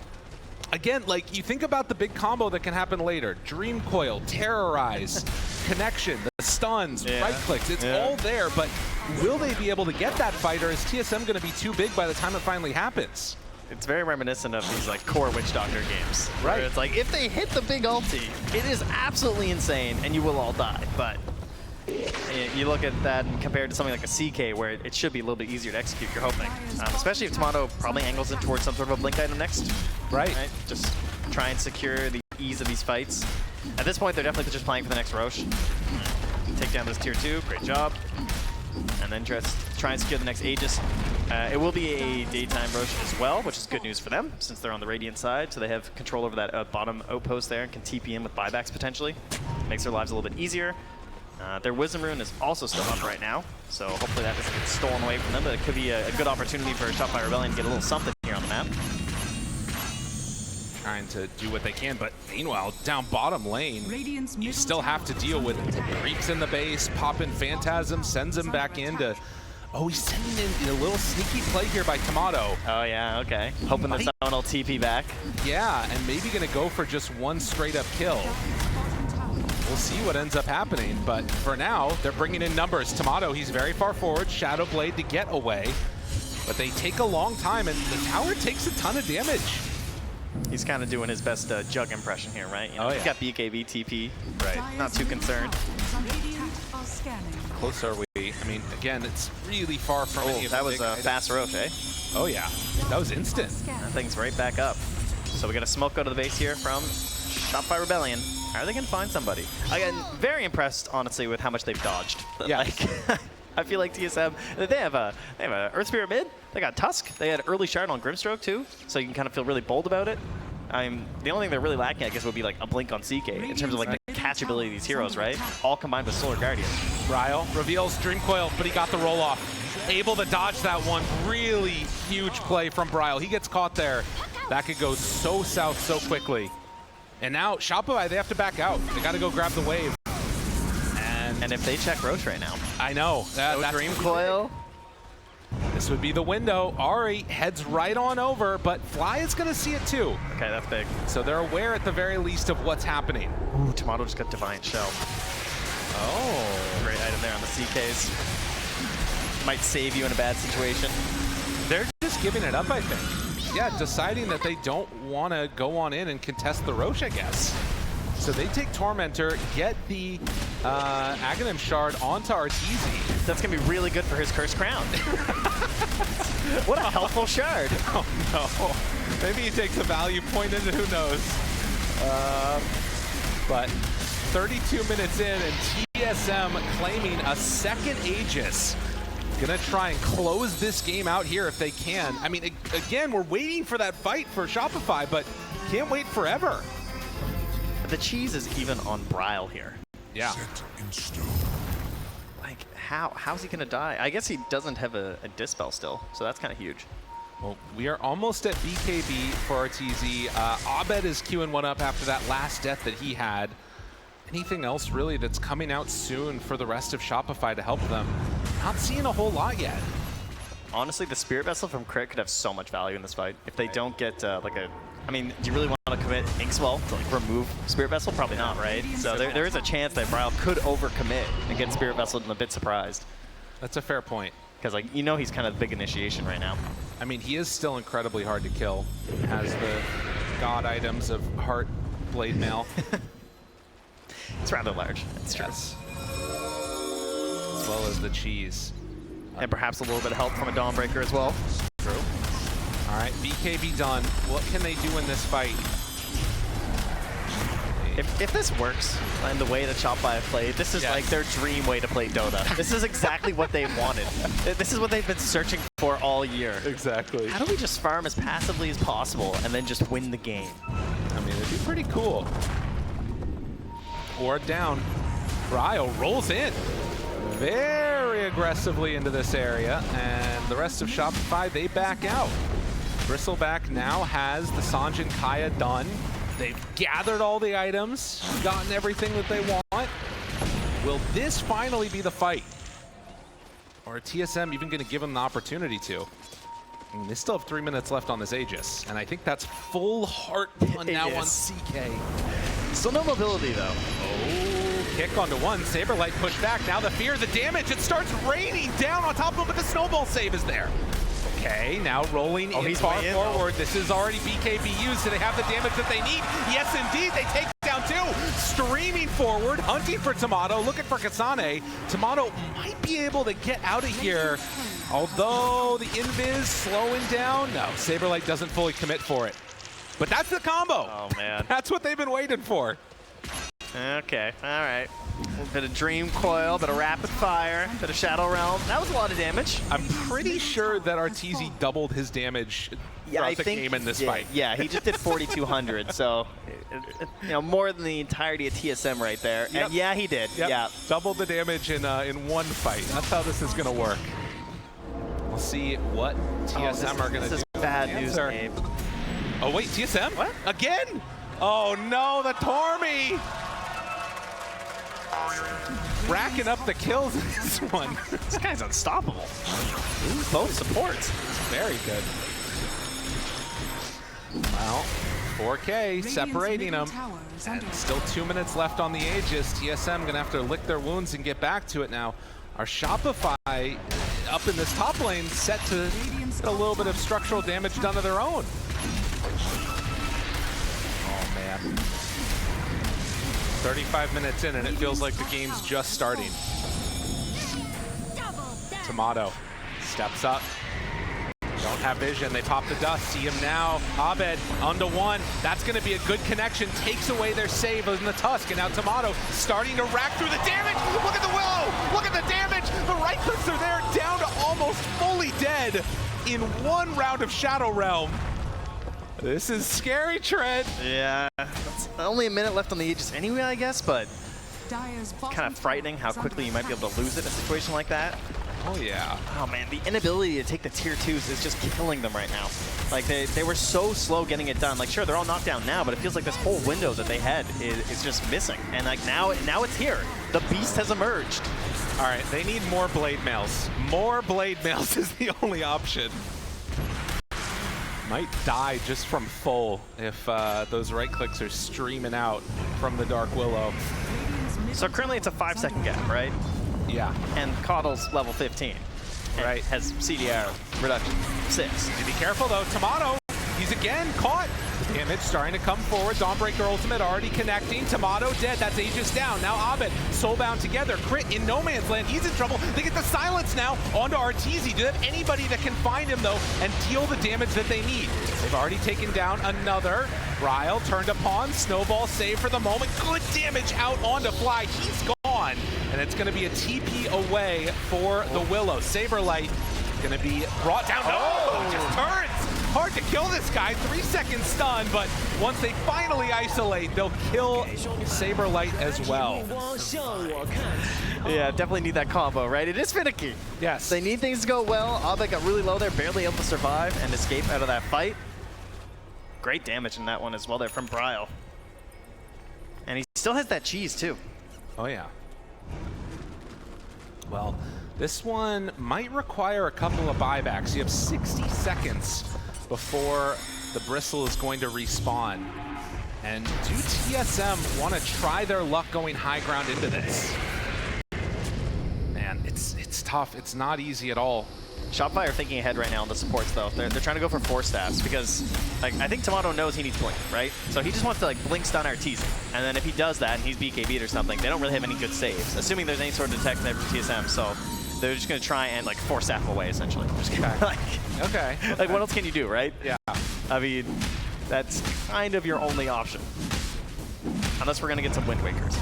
Again, like you think about the big combo that can happen later. Dream Coil, Terrorize, Connection, the stuns, right clicks, it's all there, but will they be able to get that fight, or is TSM going to be too big by the time it finally happens? It's very reminiscent of these like core Witch Doctor games. Right. It's like if they hit the big ulti, it is absolutely insane and you will all die. But you look at that and compare it to something like a CK where it should be a little bit easier to execute, you're hoping. Especially if Tomato probably angles in towards some sort of a blink item next. Right. Just try and secure the ease of these fights. At this point, they're definitely just playing for the next Roche. Take down this tier 2, great job. And then just try and secure the next Aegis. It will be a daytime Roche as well, which is good news for them since they're on the Radiant side, so they have control over that bottom outpost there and can TP in with buybacks potentially. Makes their lives a little bit easier. Their Wisdom Rune is also still up right now, so hopefully that doesn't get stolen away from them, but it could be a good opportunity for Shopify Rebellion to get a little something here on the map. Trying to do what they can, but meanwhile, down bottom lane, you still have to deal with creeps in the base, popping Phantasm, sends him back into... Oh, he's sending in a little sneaky play here by Tomato. Oh yeah, okay. Hoping that someone will TP back. Yeah, and maybe gonna go for just one straight up kill. We'll see what ends up happening, but for now, they're bringing in numbers. Tomato, he's very far forward, Shadow Blade to get away, but they take a long time, and the tower takes a ton of damage. He's kind of doing his best Jug impression here, right? You know, oh, he's yeah. got BKB, TP. Right. Not too concerned. How close are we? I mean, again, it's really far from any of the that was big a items. fast Roche, eh? Oh, yeah. That was instant. That thing's right back up. So we got a smoke out of the base here from Shopify Rebellion. How are they going to find somebody? Again, very impressed, honestly, with how much they've dodged. Yeah. Like, I feel like TSM, they have a Earth Spirit mid. They got Tusk. They had early shard on Grimstroke, too. So you can kind of feel really bold about it. The only thing they're really lacking, I guess, would be like a blink on CK in terms of like the catchability of these heroes, right? All combined with Solar Guardian. Ryle reveals Dream Coil, but he got the roll off. Able to dodge that one. Really huge play from Bryle. He gets caught there. That could go so south so quickly. And now Shopify, they have to back out. They got to go grab the wave. And if they check Roche right now. I know. That's Dream Coil. This would be the window. Ari heads right on over, but Fly is going to see it too. Okay, that's big. So they're aware at the very least of what's happening. Ooh, Tomato just got Divine Shell. Oh. Great item there on the CKs. Might save you in a bad situation. They're just giving it up, I think. Yeah, deciding that they don't want to go on in and contest the Roche, I guess. So they take Tormentor, get the Aghanim Shard onto Arteezy. That's going to be really good for his Cursed Crown. What a helpful shard. Oh, no. Maybe he takes a value point into who knows. But 32 minutes in, and TSM claiming a second Aegis. Gonna try and close this game out here if they can. I mean, again, we're waiting for that fight for Shopify, but can't wait forever. The cheese is even on Bryle here. Yeah. Like, how's he gonna die? I guess he doesn't have a Dispel still, so that's kind of huge. Well, we are almost at BKB for Arteezy. Abed is queuing one up after that last death that he had. Anything else really that's coming out soon for the rest of Shopify to help them? Not seeing a whole lot yet. Honestly, the Spirit Vessel from Crit could have so much value in this fight. If they don't get I mean, do you really want to commit Inkswell to like remove Spirit Vessel? Probably not, right? So there is a chance that Bryle could overcommit and get Spirit Vessel and a bit surprised. That's a fair point. Because like he's kind of big initiation right now. I mean, he is still incredibly hard to kill. Has the god items of Heart, blade mail. It's rather large. It's true. Yes. As well as the cheese. And perhaps a little bit of help from a Dawnbreaker as well. True. All right, BKB done. What can they do in this fight? If this works, and the way that Shopify have played, this is like their dream way to play Dota. This is exactly what they wanted. This is what they've been searching for all year. Exactly. How do we just farm as passively as possible and then just win the game? I mean, it'd be pretty cool. Or down. Bryo rolls in very aggressively into this area, and the rest of Shopify, they back out. Bristleback now has the Sanj and Kaya done. They've gathered all the items, gotten everything that they want. Will this finally be the fight? Or TSM even going to give them the opportunity to? I mean, they still have 3 minutes left on this Aegis, and I think that's full heart on now on CK. Still no mobility, though. Oh, kick onto one. Saberlight pushed back. Now the fear, the damage. It starts raining down on top of him, but the snowball save is there. Okay, now rolling in far forward. This is already BKB used. Do they have the damage that they need? Yes, indeed. They take down two. Streaming forward, hunting for Tomato, looking for Kasane. Tomato might be able to get out of here, although the invis slowing down. No, Saberlight doesn't fully commit for it. But that's the combo. Oh, man. That's what they've been waiting for. Okay, all right. A bit of Dream Coil, bit of Rapid Fire, bit of Shadow Realm. That was a lot of damage. I'm pretty sure that Arteezy doubled his damage throughout the game in this fight. Yeah, he just did 4,200, so you know, more than the entirety of TSM right there. Yep. And yeah, he did. Yep. Yeah, Doubled the damage in one fight. That's how this is going to work. We'll see what TSM are going to do. This is bad news, Abe. Oh, wait, TSM? What? Again? Oh, no, the Tormy! Racking up the kills in this one. This guy's unstoppable. Both supports. Very good. Well, 4K separating them. And still 2 minutes left on the Aegis. TSM going to have to lick their wounds and get back to it now. Our Shopify up in this top lane set to get a little bit of structural damage done to their own. Oh, man. 35 minutes in, and it feels like the game's just starting. Tomato steps up. Don't have vision. They pop the dust. See him now. Abed onto one. That's going to be a good connection. Takes away their save in the Tusk. And now Tomato starting to rack through the damage. Look at the Willow. Look at the damage. The right clicks are there, down to almost fully dead in one round of Shadow Realm. This is scary, Trent. Yeah, it's only a minute left on the Aegis anyway, I guess, but kind of frightening how quickly you might be able to lose it in a situation like that. Oh, yeah. Oh, man, the inability to take the tier 2s is just killing them right now. Like, they were so slow getting it done. Like, sure, they're all knocked down now, but it feels like this whole window that they had is just missing. And, like, now it's here. The beast has emerged. All right, they need more blade mails. More blade mails is the only option. Might die just from full if those right clicks are streaming out from the Dark Willow. So currently it's a 5-second gap, right? Yeah. And Coddle's level 15. Right. Has CDR reduction 6. Be careful though, Tomato, he's again caught. Damage starting to come forward. Dawnbreaker ultimate already connecting. Tomato dead, that's Aegis down. Now Abed, soulbound together. Crit in no man's land, he's in trouble. They get the silence now onto Arteezy. Do they have anybody that can find him though and deal the damage that they need? They've already taken down another. Ryle turned upon, snowball save for the moment. Good damage out onto Fly, he's gone. And it's gonna be a TP away for the Willow. Saberlight gonna be brought down. No, just turns. Hard to kill this guy, 3 second stun, but once they finally isolate, they'll kill Saberlight as well. Yeah, definitely need that combo, right? It is finicky. Yes. They need things to go well. Abed got really low there, barely able to survive and escape out of that fight. Great damage in that one as well there from Bryle. And he still has that cheese too. Oh yeah. Well, this one might require a couple of buybacks. You have 60 seconds before the Bristle is going to respawn. And do TSM want to try their luck going high ground into this? Man, it's tough. It's not easy at all. Shopify are thinking ahead right now on the supports, though. They're trying to go for 4 staffs because, like, I think Tomato knows he needs Blink, right? So he just wants to, like, Blink stun Arteezy. And then if he does that and he's BKB'd or something, they don't really have any good saves, assuming there's any sort of detect there from TSM. So they're just going to try and, like, 4 staff him away, essentially. Just gonna, Okay. like, what else can you do, right? Yeah. I mean, that's kind of your only option. Unless we're going to get some Wind Wakers.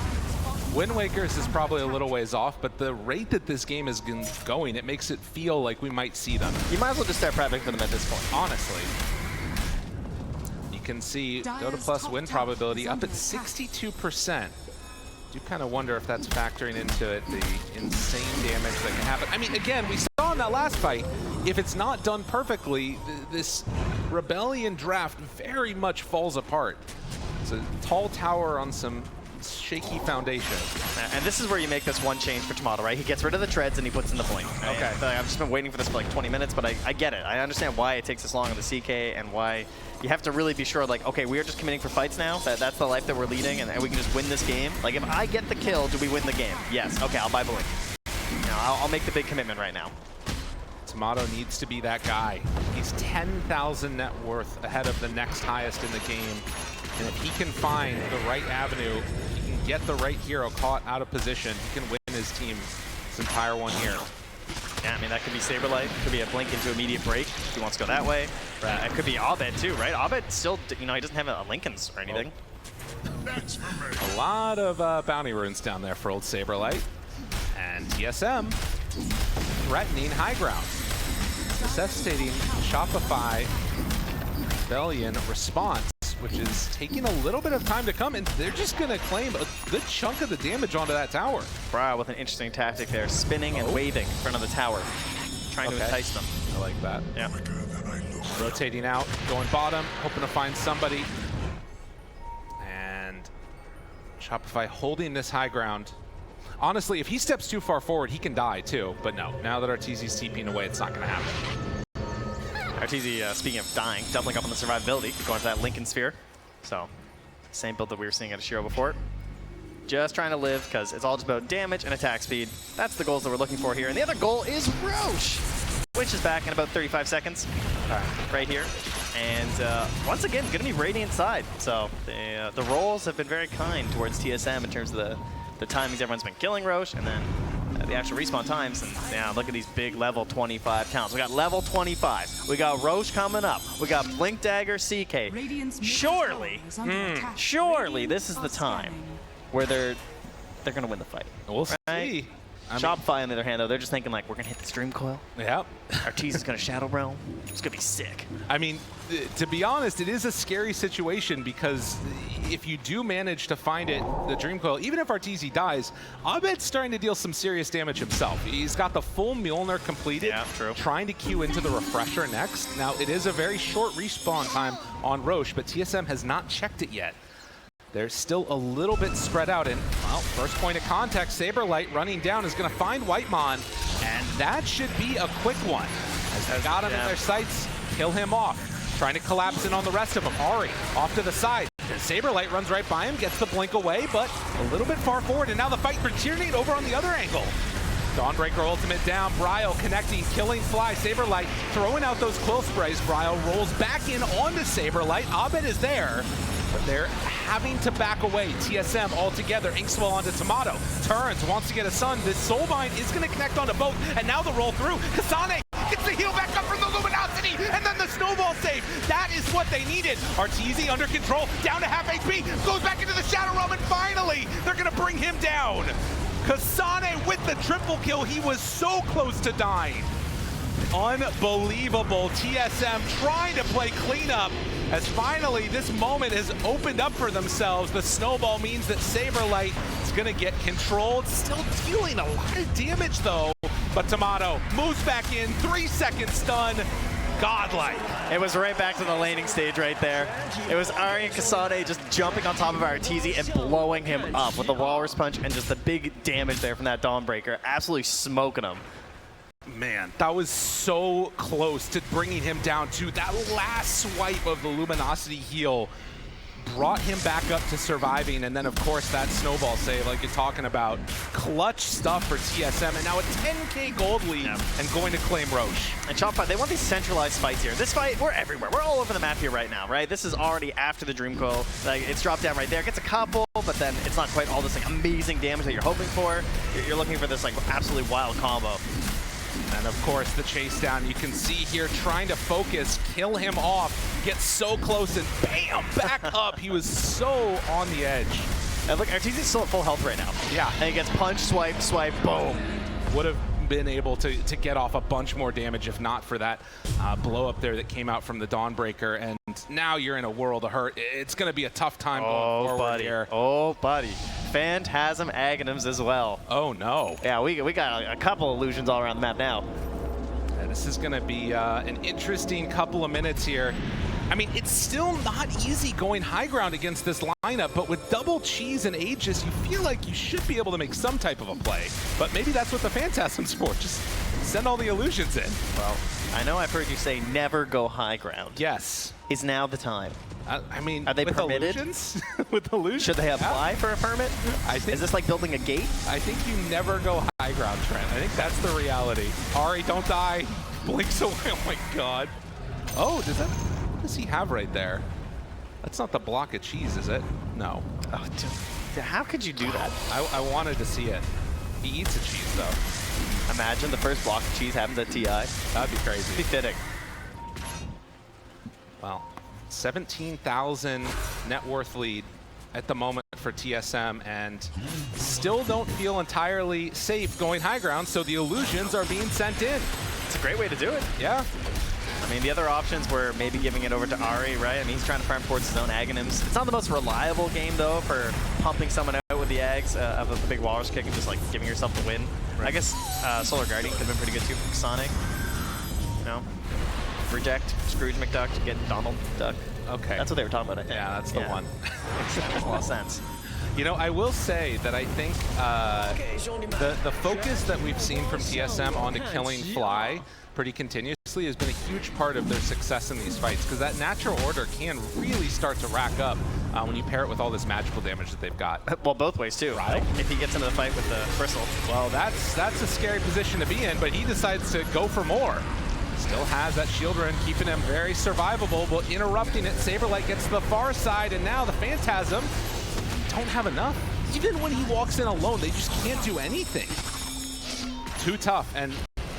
Wind Wakers is probably a little ways off, but the rate that this game is going, it makes it feel like we might see them. You might as well just start prepping for them at this point. Honestly. You can see Dota Plus win probability up at 62%. Do kind of wonder if that's factoring into it, the insane damage that can happen. I mean, again, we saw in that last fight, if it's not done perfectly, this Rebellion draft very much falls apart. It's a tall tower on some shaky foundation. And this is where you make this one change for Tomato, right? He gets rid of the treads and he puts in the Blink. Right? Okay. I've just been waiting for this for like 20 minutes, but I get it. I understand why it takes this long on the CK and why you have to really be sure, like, okay, we are just committing for fights now. That's the life that we're leading, and we can just win this game. Like, if I get the kill, do we win the game? Yes. Okay, I'll buy Blink. You know, I'll make the big commitment right now. Tomato needs to be that guy. He's 10,000 net worth ahead of the next highest in the game. And if he can find the right avenue, he can get the right hero caught out of position, he can win his team this entire one here. Yeah, I mean, that could be Saberlight. Could be a Blink into immediate break if he wants to go that way. It could be Abed, too, right? Abed still, you know, he doesn't have a Lincoln's or anything. A lot of bounty runes down there for old Saberlight. And TSM threatening high ground. Necessitating Shopify Rebellion response, which is taking a little bit of time to come, and they're just going to claim a good chunk of the damage onto that tower. Brau with an interesting tactic there, spinning and waving in front of the tower, trying to entice them. I like that. Yeah. Rotating out, going bottom, hoping to find somebody. And Shopify holding this high ground. Honestly, if he steps too far forward, he can die too. But no, now that Arteezy's TPing away, it's not going to happen. Arteezy, speaking of dying, doubling up on the survivability, going for that Lincoln Sphere. So, same build that we were seeing at Ashiro before. Just trying to live, because it's all just about damage and attack speed. That's the goals that we're looking for here. And the other goal is Roche, which is back in about 35 seconds, right here. And once again, going to be Radiant side. So, the roles have been very kind towards TSM in terms of the timings everyone's been killing Roche, and then the actual respawn times. And yeah, look at these big level 25 counts. We got level 25s. We got Roche coming up. We got Blink Dagger CK. Surely this is the time where they're gonna win the fight. We'll right? see. Shopify, on the other hand, though, they're just thinking like, we're gonna hit the Stream Coil. Yep. Arteezy is gonna Shadow Realm. It's gonna be sick. I mean, to be honest, it is a scary situation because if you do manage to find it, the Dream Coil, even if Arteezy dies, Abed's starting to deal some serious damage himself. He's got the full Mjolnir completed, yeah, true. Trying to queue into the Refresher next. Now, it is a very short respawn time on Roche, but TSM has not checked it yet. They're still a little bit spread out, and, well, first point of contact, Saberlight running down is going to find Whitemon, and that should be a quick one. As they got him in their sights, kill him off. Trying to collapse in on the rest of them. Ari off to the side. Saberlight runs right by him, gets the blink away, but a little bit far forward, and now the fight returning over on the other angle. Dawnbreaker ultimate down, Bryo connecting, killing Fly, Saberlight throwing out those quill sprays. Bryo rolls back in onto Saberlight. Abed is there, but they're having to back away. TSM all together, Inkswell onto Tomato. Turns, wants to get a sun. This Soulbind is going to connect onto both, and now the roll through. Kasane gets the heal back up from the Luminosity, and then the snowball save. That is what they needed. Arteezy under control, down to half HP, goes back into the Shadow Realm, and finally, they're going to bring him down. Kasane with the triple kill. He was so close to dying. Unbelievable. TSM trying to play cleanup as finally this moment has opened up for themselves. The snowball means that Saberlight is going to get controlled. Still dealing a lot of damage though. But Tomato moves back in, 3-second stun. Godlike. It was right back to the laning stage right there. It was Ari and Kasane just jumping on top of Arteezy and blowing him up with the Walrus Punch and just the big damage there from that Dawnbreaker. Absolutely smoking him. Man, that was so close to bringing him down to that last swipe of the Luminosity heal. brought him back up to surviving, and then of course that snowball save, like you're talking about, clutch stuff for TSM, and now a 10k gold lead and going to claim Roche. And Shopify, they want these centralized fights here. This fight, we're everywhere. We're all over the map here right now, right? This is already after the Dream Coil. Like, it's dropped down right there. It gets a couple, but then it's not quite all this like amazing damage that you're hoping for. You're looking for this like absolutely wild combo. And of course the chase down, you can see here trying to focus, kill him off, get so close and bam, back up. He was so on the edge. And look, Arteezy's still at full health right now. Yeah. And he gets punch, swipe, boom. Would have been able to get off a bunch more damage if not for that blow up there that came out from the Dawnbreaker, and now you're in a world of hurt. It's going to be a tough time going forward here. Oh, buddy. Phantasm Aghanims as well. Oh, no. Yeah, we got a couple illusions all around the map now. Yeah, this is going to be an interesting couple of minutes here. I mean, it's still not easy going high ground against this lineup, but with double cheese and Aegis, you feel like you should be able to make some type of a play. But maybe that's what the Phantasm's for. Just send all the illusions in. Well, I know I've heard you say never go high ground. Yes. Is now the time. I mean, are they with permitted? Illusions? With illusions? Should they apply for a permit? I think, is this like building a gate? I think you never go high ground, Trent. I think that's the reality. Ari, don't die. Blinks away. Oh my God. Oh, what does he have right there? That's not the block of cheese, is it? No. Oh, dude. How could you do that? I wanted to see it. He eats a cheese, though. Imagine the first block of cheese happens at TI. That'd be crazy. It'd be fitting. Well, 17,000 net worth lead at the moment for TSM, and still don't feel entirely safe going high ground, so the illusions are being sent in. It's a great way to do it. Yeah. I mean, the other options were maybe giving it over to Ari, right? I mean, he's trying to farm towards his own Aghanims. It's not the most reliable game, though, for pumping someone out with the Ags of a big Walrus kick and just, like, giving yourself the win. Right. I guess Solar Guardian could have been pretty good, too, from Sonic. You know? Reject Scrooge McDuck to get Donald Duck. Okay. That's what they were talking about, I think. Yeah, that's the one. Makes a lot of sense. You know, I will say that I think the focus that we've seen from TSM on the killing Fly pretty continuously has been a huge part of their success in these fights, because that natural order can really start to rack up when you pair it with all this magical damage that they've got. Well, both ways too. Right. If he gets into the fight with the Bristle. Well, that's a scary position to be in, but he decides to go for more. Still has that shield run, keeping him very survivable, but interrupting it. Saberlight gets to the far side, and now the Phantasm don't have enough. Even when he walks in alone, they just can't do anything. Too tough, and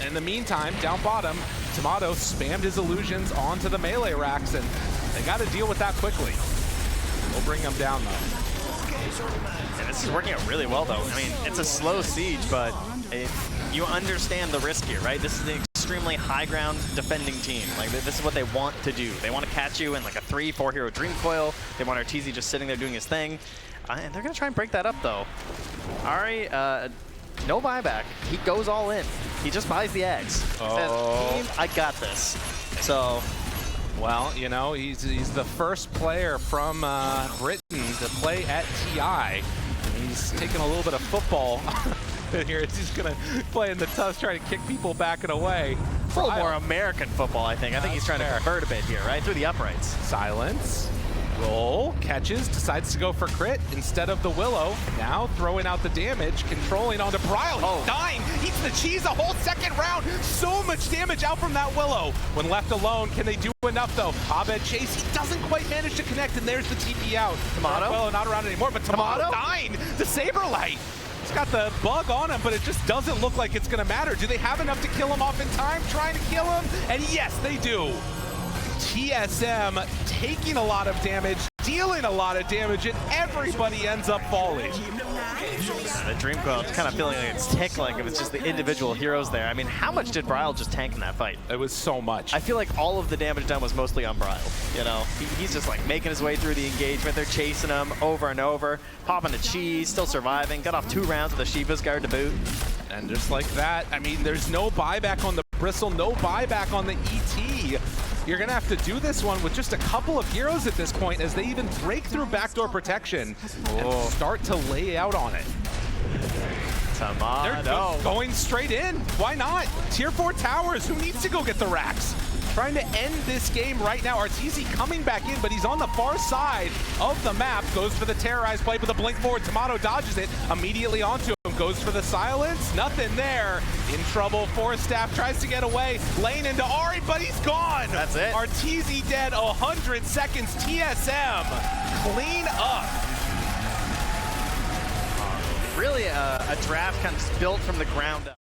in the meantime, down bottom, Tomato spammed his illusions onto the melee racks, and they got to deal with that quickly. We'll bring them down, though. And this is working out really well, though. I mean, it's a slow siege, but you understand the risk here, right? This is an extremely high ground defending team. Like, this is what they want to do. They want to catch you in like a 3-4 hero Dream Coil. They want Arteezy just sitting there doing his thing. And they're going to try and break that up, though. Ari, no buyback. He goes all in. He just buys the eggs. Oh. Says, team, I got this. So, well, you know, he's the first player from Britain to play at TI. He's taking a little bit of football here. He's going to play in the tufts, trying to kick people back and away. A little more American football, I think. I think he's trying to convert a bit here, right? Through the uprights. Silence. Roll, catches, decides to go for crit instead of the Willow. Now throwing out the damage, controlling onto Bryle. He's dying, eats the cheese a whole second round. So much damage out from that Willow. When left alone, can they do enough though? Abed Chase, he doesn't quite manage to connect, and there's the TP out. Tomato? Willow not around anymore, but Tomato dying. The Saberlight. He's got the bug on him, but it just doesn't look like it's gonna matter. Do they have enough to kill him off in time? Trying to kill him, and yes, they do. TSM taking a lot of damage, dealing a lot of damage, and everybody ends up falling. The Dream Coil is kind of feeling like it's tickling if it's just the individual heroes there. I mean, how much did Bryle just tank in that fight? It was so much. I feel like all of the damage done was mostly on Bryle. You know, he's just like making his way through the engagement. They're chasing him over and over, popping the cheese, still surviving. Got off 2 rounds with a Shiva's Guard to boot. And just like that, I mean, there's no buyback on the Bristle, no buyback on the ET. You're going to have to do this one with just a couple of heroes at this point, as they even break through backdoor protection and start to lay out on it. Tomato. They're going straight in. Why not? Tier 4 towers. Who needs to go get the racks? trying to end this game right now. Arteezy coming back in, but he's on the far side of the map. Goes for the terrorize play with a blink forward. Tomato dodges it immediately onto him. Goes for the silence. Nothing there. In trouble. Forstaff tries to get away. Lane into Ari, but he's gone. That's it. Arteezy dead. 100 seconds. TSM clean up. Really a draft kind of built from the ground up.